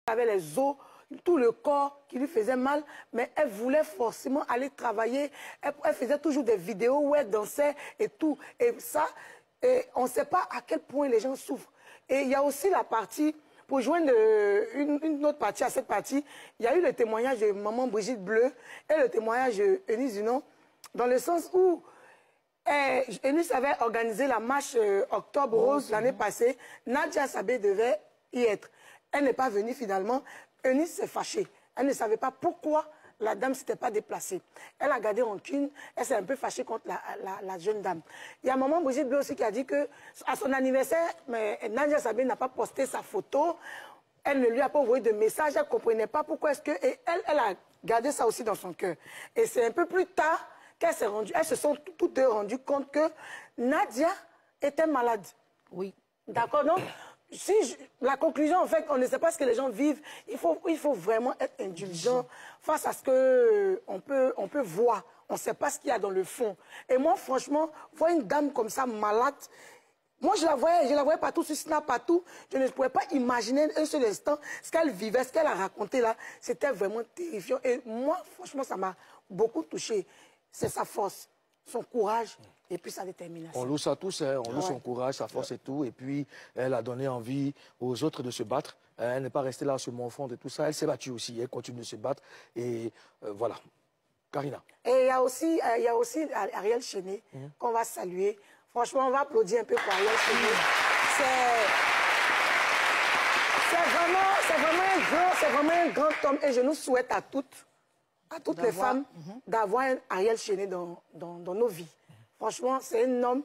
avait les os, tout le corps qui lui faisait mal, mais elle voulait forcément aller travailler. Elle faisait toujours des vidéos où elle dansait et tout. Et ça, on ne sait pas à quel point les gens souffrent. Et il y a aussi la partie, pour joindre une autre partie à cette partie, il y a eu le témoignage de maman Brigitte Bleu et le témoignage de Eunice Dunant, dans le sens où Eunice avait organisé la marche Octobre Rose l'année passée. Nadia Sabé devait y être. Elle n'est pas venue finalement. Eunice s'est fâchée. Elle ne savait pas pourquoi la dame ne s'était pas déplacée. Elle a gardé rancune. Elle s'est un peu fâchée contre la jeune dame. Il y a maman Brigitte Bleu aussi qui a dit qu'à son anniversaire, Nadia Sabé n'a pas posté sa photo. Elle ne lui a pas envoyé de message. Elle ne comprenait pas pourquoi est-ce que... Et elle a gardé ça aussi dans son cœur. Et c'est un peu plus tard qu'elles se sont toutes deux rendues compte que Nadia était malade. Oui. D'accord, donc, la conclusion, en fait, on ne sait pas ce que les gens vivent. Il faut vraiment être indulgent face à ce qu'on peut voir. On ne sait pas ce qu'il y a dans le fond. Et moi, franchement, voir une dame comme ça, malade, moi, je la voyais partout sur Snap, partout. Je ne pouvais pas imaginer un seul instant ce qu'elle vivait, ce qu'elle a raconté là. C'était vraiment terrifiant. Et moi, franchement, ça m'a beaucoup touchée. C'est sa force, son courage et puis sa détermination. On loue ça tous, hein. On loue son courage, sa force et tout. Et puis, elle a donné envie aux autres de se battre. Elle n'est pas restée là sur mon fond et tout ça. Elle s'est battue aussi. Elle continue de se battre. Et voilà. Karina. Et il y a aussi Ariel Chené qu'on va saluer. Franchement, on va applaudir un peu pour Ariel Chené. C'est vraiment un grand homme. Et je nous souhaite à toutes les femmes d'avoir un Ariel Chené dans nos vies. Franchement, c'est un homme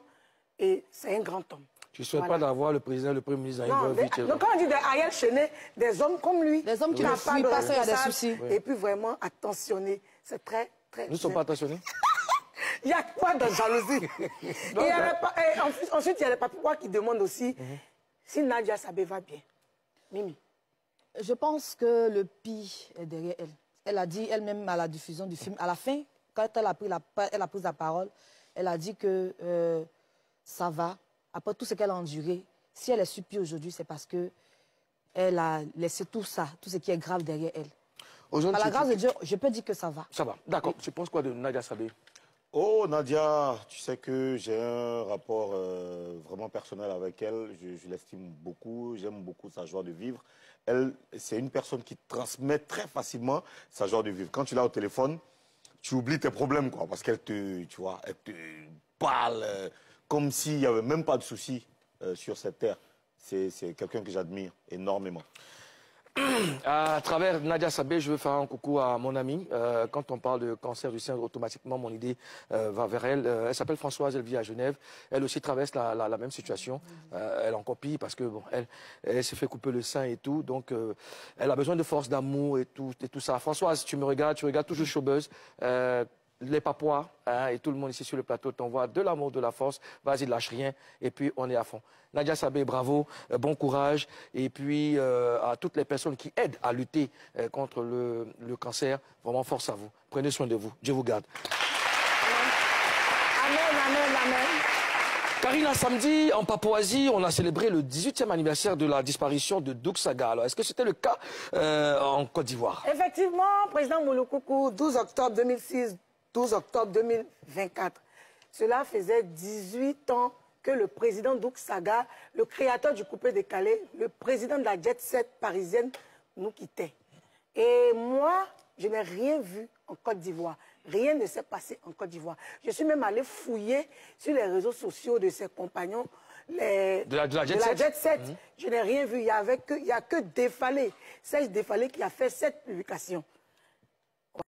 et c'est un grand homme. Tu ne souhaites pas d'avoir le président et le premier ministre dans une vie. Donc quand on dit Ariel Chené, des hommes comme lui, des hommes qui ne fuient pas quand il y a des soucis. Et puis vraiment attentionnés. C'est très, très... Nous ne sommes pas attentionnés. Il y a quoi de jalousie? Ensuite, il y a les papouas qui demandent aussi si Nadia Sabé va bien. Mimi. Je pense que le pire est derrière elle. Elle a dit elle-même à la diffusion du film, à la fin, quand elle a pris la parole, elle a dit que ça va. Après tout ce qu'elle a enduré, si elle est supplie aujourd'hui, c'est parce qu'elle a laissé tout ça, tout ce qui est grave derrière elle. Par la grâce de Dieu, je peux dire que ça va. Ça va, d'accord. Tu penses quoi de Nadia Sabé? Oh, Nadia, tu sais que j'ai un rapport vraiment personnel avec elle. Je l'estime beaucoup, j'aime beaucoup sa joie de vivre. Elle, c'est une personne qui transmet très facilement sa joie de vivre. Quand tu l'as au téléphone, tu oublies tes problèmes, quoi, parce qu'elle te parle comme s'il n'y avait même pas de soucis sur cette terre. C'est quelqu'un que j'admire énormément. À travers Nadia Sabé, je veux faire un coucou à mon amie. Quand on parle de cancer du sein, automatiquement, mon idée va vers elle. Elle s'appelle Françoise, elle vit à Genève. Elle aussi traverse la même situation. Elle en copie parce que bon, elle s'est fait couper le sein et tout. Donc, elle a besoin de force, d'amour et tout ça. Françoise, tu regardes toujours Showbuzz. Les Papouas et tout le monde ici sur le plateau t'envoie de l'amour, de la force. Vas-y, lâche rien. Et puis, on est à fond. Nadia Sabé, bravo, bon courage. Et puis, à toutes les personnes qui aident à lutter contre le cancer, vraiment force à vous. Prenez soin de vous. Dieu vous garde. Amen, amen, amen. Karina, samedi, en Papouasie, on a célébré le 18e anniversaire de la disparition de Doug Saga. Alors, est-ce que c'était le cas en Côte d'Ivoire? Effectivement, président Moulokoukou, 12 octobre 2006, 12 octobre 2024. Cela faisait 18 ans que le président Doug Saga, le créateur du coupé-décalé, le président de la jet set parisienne, nous quittait. Et moi, je n'ai rien vu en Côte d'Ivoire. Rien ne s'est passé en Côte d'Ivoire. Je suis même allé fouiller sur les réseaux sociaux de ses compagnons de la jet set. Je n'ai rien vu. Il n'y a que Défalé, Serge Défalé qui a fait cette publication.